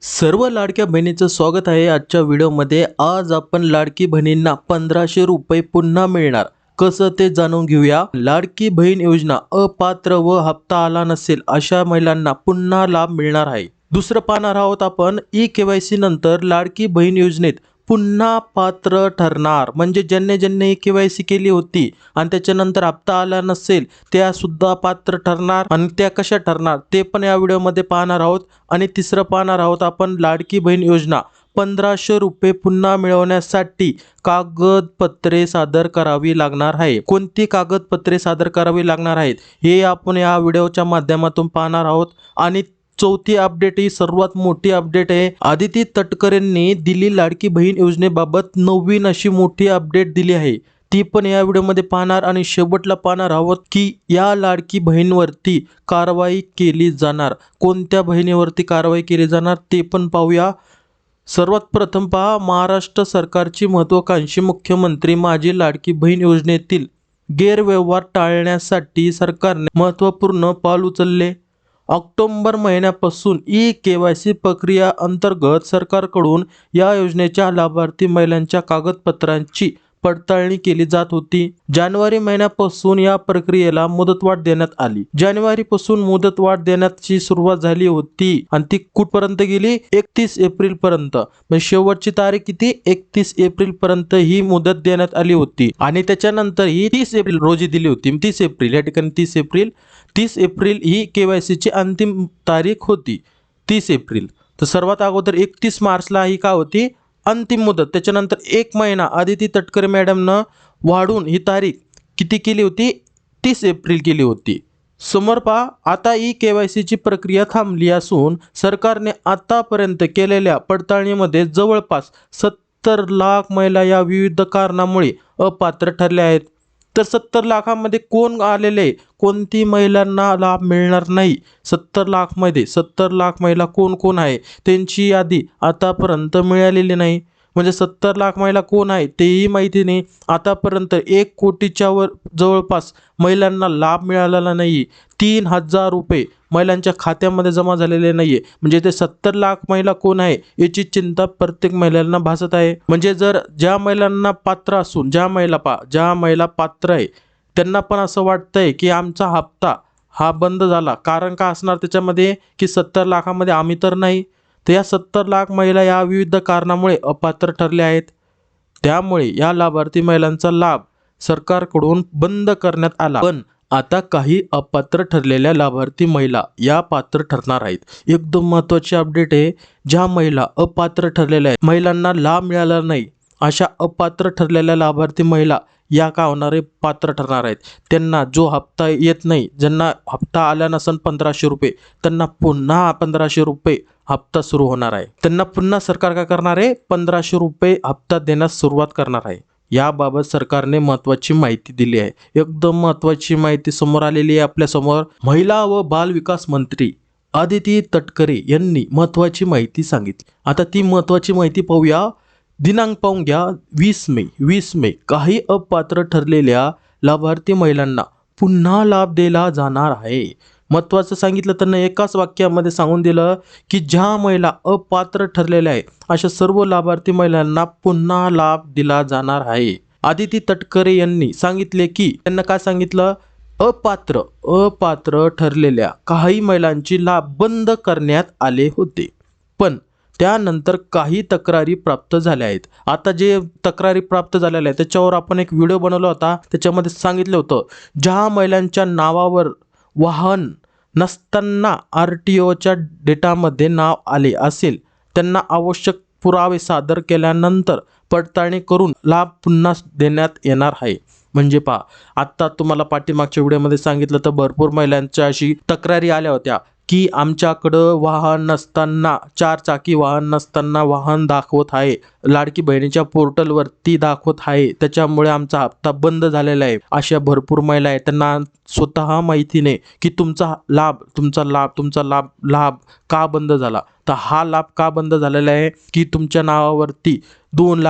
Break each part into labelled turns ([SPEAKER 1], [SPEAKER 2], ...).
[SPEAKER 1] सर्व लाडक्या बहिणीचं स्वागत आहे आजच्या व्हिडिओमध्ये। आज आपण लाडकी बहिणींना 1500 रुपये पुन्हा मिळणार कसं ते जाणून घेऊया। लाडकी बहीण योजना अपात्र व हप्ता आला नसेल अशा महिलांना पुन्हा लाभ मिळणार आहे। दुसरं पाहणार आहोत आपण ई-केवायसी नंतर लाडकी बहीण योजनेत पुन्हा पात्र ठरणार, म्हणजे ज्यांनी ई-केवायसी केली होती आणि त्याच्यानंतर हप्ता आला नसेल त्या सुद्धा पात्र ठरणार। आणि त्या कशा ठरणार ते पण या व्हिडिओमध्ये पाहणार आहोत। आणि तिसरं पाहणार आहोत आपण लाडकी बहीण योजना 1500 रुपये पुन्हा मिळवण्यासाठी कागदपत्रे सादर करावी लागणार आहे। कोणती कागदपत्रे सादर करावी लागणार आहेत हे आपण या व्हिडिओच्या माध्यमातून पाहणार आहोत। आणि चौथी अपडेट ही सर्वात मोठी अपडेट आहे। आदिती तटकरेंनी दिली लाडकी बहीण योजनेबाबत नवीन अशी मोठी अपडेट दिली आहे, ती पण या व्हिडिओमध्ये पाहणार। आणि शेवटला पाहणार आहोत की या लाडकी बहीणवरती कारवाई केली जाणार, कोणत्या बहिणीवरती कारवाई केली जाणार ते पण पाहूया। सर्वात प्रथम पहा, महाराष्ट्र सरकारची महत्त्वाकांक्षी मुख्यमंत्री माझी लाडकी बहीण योजनेतील गैरव्यवहार टाळण्यासाठी सरकारने महत्त्वपूर्ण पाऊल उचलले। ऑक्टोबर महिन्यापासून ई-केवायसी प्रक्रिया अंतर्गत सरकारकडून या योजनेच्या लाभार्थी महिलांच्या कागदपत्रांची पडताळणी केली जात होती। जानेवारी महिन्यापासून या प्रक्रियेला मुदतवाढ देण्यात आली। जानेवारीपासून मुदतवाढ देण्याची सुरुवात झाली होती आणि ती कुठपर्यंत गेली 31 एप्रिल पर्यंत, म्हणजे शेवटची तारीख किती 31 एप्रिल पर्यंत ही मुदत देण्यात आली होती। आणि त्याच्यानंतर ही 30 एप्रिल रोजी दिली होती। 30 एप्रिल या ठिकाणी 30 एप्रिल ही केवायसीची अंतिम तारीख होती 30 एप्रिल। तर सर्वात अगोदर 31 मार्चला ही का होती अंतिम मुदत, त्याच्यानंतर एक महिना आदिती तटकरे मॅडमनं वाढून ही तारीख किती केली होती 30 एप्रिल केली होती। समोर पहा, आता ई-केवायसीची प्रक्रिया थांबली असून सरकारने आतापर्यंत केलेल्या पडताळणीमध्ये जवळपास 70 लाख महिला या विविध कारणामुळे अपात्र ठरल्या आहेत। तर 70 लाखांमध्ये कोण आलेले, कोणती महिलांना लाभ मिळणार नाही, 70 लाखमध्ये 70 लाख महिला कोण कोण आहे त्यांची यादी आतापर्यंत मिळालेली नाही। म्हणजे 70 लाख महिला कोण आहे तेही माहिती नाही। आतापर्यंत 1 कोटीच्या वर जवळपास महिलांना लाभ मिळालेला नाही। 3000 रुपये महिलांच्या खात्यामध्ये जमा झालेले नाहीये। म्हणजे ते 70 लाख महिला कोण आहे याची चिंता प्रत्येक महिलांना भासत आहे। म्हणजे जर ज्या महिलांना पात्र असून ज्या महिला पात्र आहे त्यांना पण असं वाटतंय की आमचा हप्ता हा बंद झाला, कारण का असणार त्याच्यामध्ये की 70 लाखामध्ये आम्ही तर नाही। तर या 70 लाख महिला या विविध कारणामुळे अपात्र ठरल्या आहेत, त्यामुळे या लाभार्थी महिलांचा लाभ सरकारकडून बंद करण्यात आला। पण आता काही अपात्र ठरलेल्या लाभार्थी महिला या पात्र ठरणार आहेत। एकदम महत्त्वाची अपडेट आहे, ज्या महिला अपात्र ठरलेल्या आहेत, महिलांना लाभ मिळाला नाही, अशा अपात्र ठरलेल्या लाभार्थी महिला या का होणारे पात्र ठरणार आहेत। त्यांना जो हप्ता येत नाही, ज्यांना हप्ता आला नसेल 1500 रुपये, त्यांना पुन्हा 1500 रुपये हप्ता सुरू होणार आहे। त्यांना पुन्हा सरकार काय करणार आहे 1500 रुपये हप्ता देण्यास सुरुवात करणार आहे। याबाबत सरकारने महत्त्वाची माहिती दिली आहे। एकदम महत्त्वाची माहिती समोर आलेली आहे आपल्या समोर। महिला व बाल विकास मंत्री आदिती तटकरे यांनी महत्त्वाची माहिती सांगितली। आता ती महत्त्वाची माहिती पाहूया। दिनांक पाहून घ्या 20 मे काही अपात्र ठरलेल्या लाभार्थी महिलांना पुन्हा लाभ दिला जाणार आहे। महत्त्वाचं सांगितलं त्यांना एकाच वाक्यामध्ये सांगून दिलं की ज्या महिला अपात्र ठरलेल्या आहेत अशा सर्व लाभार्थी महिलांना पुन्हा लाभ दिला जाणार आहे। आदिती तटकरे यांनी सांगितले की त्यांना काय सांगितलं, अपात्र ठरलेल्या काही महिलांची लाभ बंद करण्यात आले होते, पण त्यानंतर काही तक्रारी प्राप्त झाल्या आहेत। आता जे तक्रारी प्राप्त झालेल्या आहेत त्याच्यावर आपण एक व्हिडिओ बनवला होता, त्याच्यामध्ये सांगितलं होतं ज्या महिलांच्या नावावर वाहन नसताना RTOच्या डेटामध्ये नाव आले असेल त्यांना आवश्यक पुरावे सादर केल्यानंतर पडताळणी करून लाभ पुन्हा देण्यात येणार आहे। म्हणजे पहा, आता तुम्हाला पाठीमागच्या व्हिडिओमध्ये सांगितलं तर भरपूर महिलांच्या अशी तक्रारी आल्या होत्या की आमच्याकडं वाहन नसताना 4 चाकी वाहन नसताना वाहन दाखवत आहे, लाडकी बहिणीच्या पोर्टलवरती दाखवत आहे, त्याच्यामुळे आमचा हप्ता बंद झालेला आहे. अशा भरपूर महिला आहेत, त्यांना स्वतः माहिती नाही की तुमचा लाभ का बंद झाला. तर हा लाभ का बंद झालेला आहे की तुमच्या नावावरती 2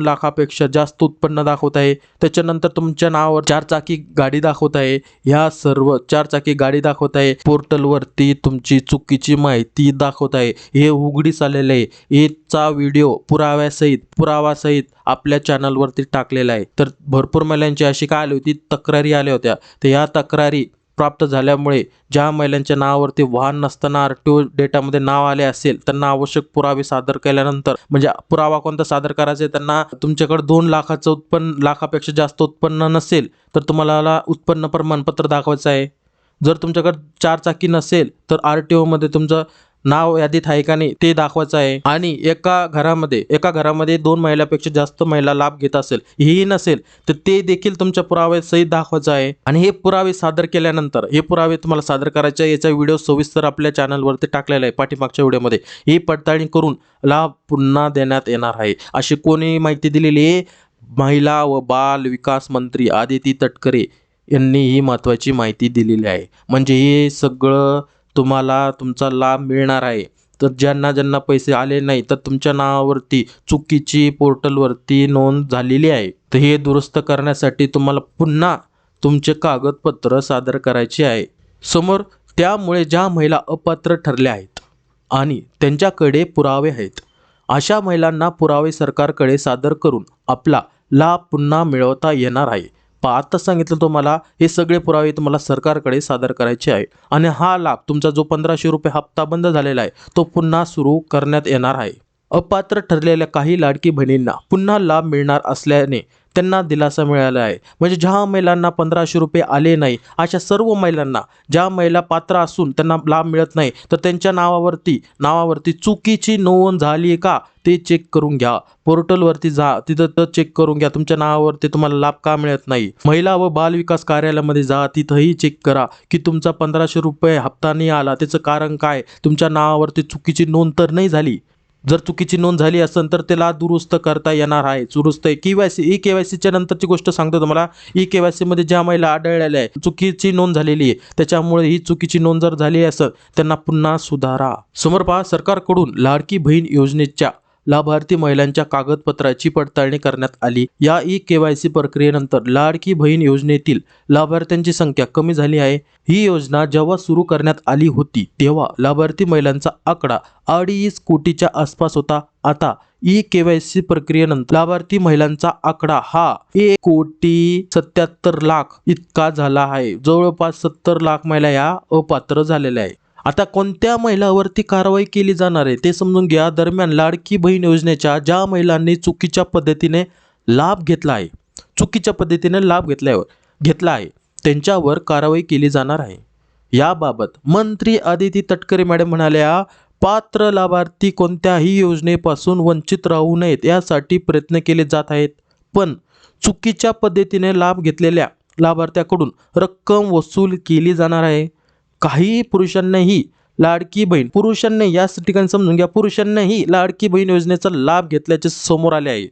[SPEAKER 1] लाखापेक्षा जास्त उत्पन्न दाखवत आहे. त्याच्यानंतर तुमच्या नावावर 4 चाकी गाडी दाखवत आहे. ह्या सर्व 4 चाकी गाडी दाखवत आहे, पोर्टलवरती तुमची चुकीची माहिती दाखवत आहे. हे उघडीस आलेलं आहे. याचा व्हिडिओ पुरावासहित आपल्या चॅनलवरती टाकलेला आहे. तर भरपूर महिलांची अशी काय आली होती, तक्रारी आल्या होत्या. तर या तक्रारी प्राप्त झाल्यामुळे ज्या महिलांच्या नावावरती वाहन नसताना आरटीओ डेटामध्ये नाव आले असेल, त्यांना आवश्यक पुरावे सादर केल्यानंतर, म्हणजे पुरावा कोणता सादर करायचा, त्यांना तुमच्याकडे 2 लाखापेक्षा जास्त उत्पन्न नसेल तर तुम्हाला उत्पन्न प्रमाणपत्र दाखवायचं आहे. जर तुमच्याकडे 4 चाकी नसेल तर आरटीओ मध्ये तुमचं नाव यादीत आहे का नाही ते दाखवायचं आहे. आणि एका घरामध्ये 2 महिलापेक्षा जास्त महिला लाभ घेत असेल, हेही नसेल तर ते देखील तुमच्या पुराव्यासहित दाखवायचं आहे. आणि हे पुरावे सादर केल्यानंतर, हे पुरावे तुम्हाला सादर करायचे आहे, याचा व्हिडिओ सविस्तर आपल्या चॅनलवरती टाकलेला आहे पाठीमागच्या व्हिडिओमध्ये. ही पडताळणी करून लाभ पुन्हा देण्यात येणार आहे, अशी कोणी माहिती दिलेली आहे. महिला व बाल विकास मंत्री आदिती तटकरे यांनी ही महत्त्वाची माहिती दिलेली आहे. म्हणजे हे सगळं तुम्हाला तुमचा लाभ मिळणार आहे. तर ज्यांना पैसे आले नाही, तर तुमच्या नावावरती चुकीची पोर्टलवरती नोंद झालेली आहे, तर हे दुरुस्त करण्यासाठी तुम्हाला पुन्हा तुमचे कागदपत्र सादर करायचे आहे समोर. त्यामुळे ज्या महिला अपात्र ठरल्या आहेत आणि त्यांच्याकडे पुरावे आहेत, अशा महिलांना पुरावे सरकारकडे सादर करून आपला लाभ पुन्हा मिळवता येणार आहे. आता सांगितलं तुम्हाला, हे सगळे पुरावे तुम्हाला सरकारकडे सादर करायचे आहे. आणि हा लाभ, तुमचा जो 1500 रुपये हप्ता बंद झालेला आहे, तो पुन्हा सुरू करण्यात येणार आहे. अपात्र ठरलेल्या काही लाडकी बहिणींना पुन्हा लाभ मिळणार असल्याने त्यांना दिलासा मिळाला आहे. म्हणजे ज्या महिलांना 1500 रुपये आले नाही, अशा सर्व महिलांना, ज्या महिला पात्र असून त्यांना लाभ मिळत नाही, तर त्यांच्या नावावरती चुकीची नोंद झाली आहे का ते चेक करून घ्या. पोर्टलवरती जा, तिथं चेक करून घ्या तुमच्या नावावरती तुम्हाला लाभ का मिळत नाही. महिला व बाल विकास कार्यालयामध्ये जा, तिथंही चेक करा की तुमचा 1500 रुपये हप्ता नाही आला, त्याचं कारण काय, तुमच्या नावावरती चुकीची नोंद तर नाही झाली. जर चुकीची नोंद झाली असेल तर त्याला दुरुस्त करता येणार आहे. दुरुस्त ई केवायसीच्या नंतरची गोष्ट सांगतो तुम्हाला. ई केवायसी मध्ये ज्या महिला आढळलेल्या आहे, चुकीची नोंद झालेली आहे, त्याच्यामुळे ही चुकीची नोंद जर झाली असेल, त्यांना पुन्हा सुधारा. समोर पहा, सरकारकडून लाडकी बहीण योजनेच्या लाभार्थी महिलांच्या कागदपत्राची पडताळणी करण्यात आली. या ई केवायसी प्रक्रियेनंतर लाडकी बहीण योजनेतील लाभार्थ्यांची संख्या कमी झाली आहे. ही योजना जेव्हा सुरू करण्यात आली होती तेव्हा लाभार्थी महिलांचा आकडा 2.5 कोटीच्या आसपास होता. आता ई केवायसी प्रक्रियेनंतर लाभार्थी महिलांचा आकडा हा 1,77,00,000 इतका झाला आहे. जवळपास 70 लाख महिला या अपात्र झालेल्या आहे. आता कोणत्या महिलांवरती कारवाई केली जाणार आहे ते समजून घ्या. दरम्यान लाडकी बहीण योजनेच्या ज्या महिलांनी चुकीच्या पद्धतीने लाभ घेतला आहे त्यांच्यावर कारवाई केली जाणार आहे. याबाबत मंत्री आदिती तटकरे मॅडम म्हणाल्या, पात्र लाभार्थी कोणत्याही योजनेपासून वंचित राहू नयेत यासाठी प्रयत्न केले जात आहेत. पण चुकीच्या पद्धतीने लाभ घेतलेल्या लाभार्थ्याकडून रक्कम वसूल केली जाणार आहे. काही पुरुषांनाही लाडकी बहीण योजनेचा लाभ घेतल्याचे समोर आले आहे.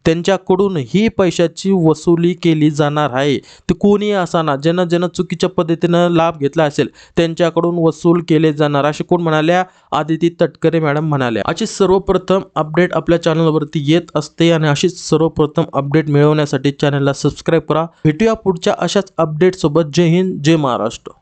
[SPEAKER 1] त्यांच्याकडून ही पैशाची वसुली केली जाणार आहे. ते कोणी असाना, ज्यानं चुकीच्या पद्धतीनं लाभ घेतला असेल त्यांच्याकडून वसूल केले जाणार, असे कोण म्हणाल्या, आदिती तटकरे मॅडम म्हणाल्या. अशी सर्वप्रथम अपडेट आपल्या चॅनलवरती येत असते आणि अशीच सर्वप्रथम अपडेट मिळवण्यासाठी चॅनलला सबस्क्राईब करा. भेटूया पुढच्या अशाच अपडेट सोबत. जय हिंद, जय महाराष्ट्र.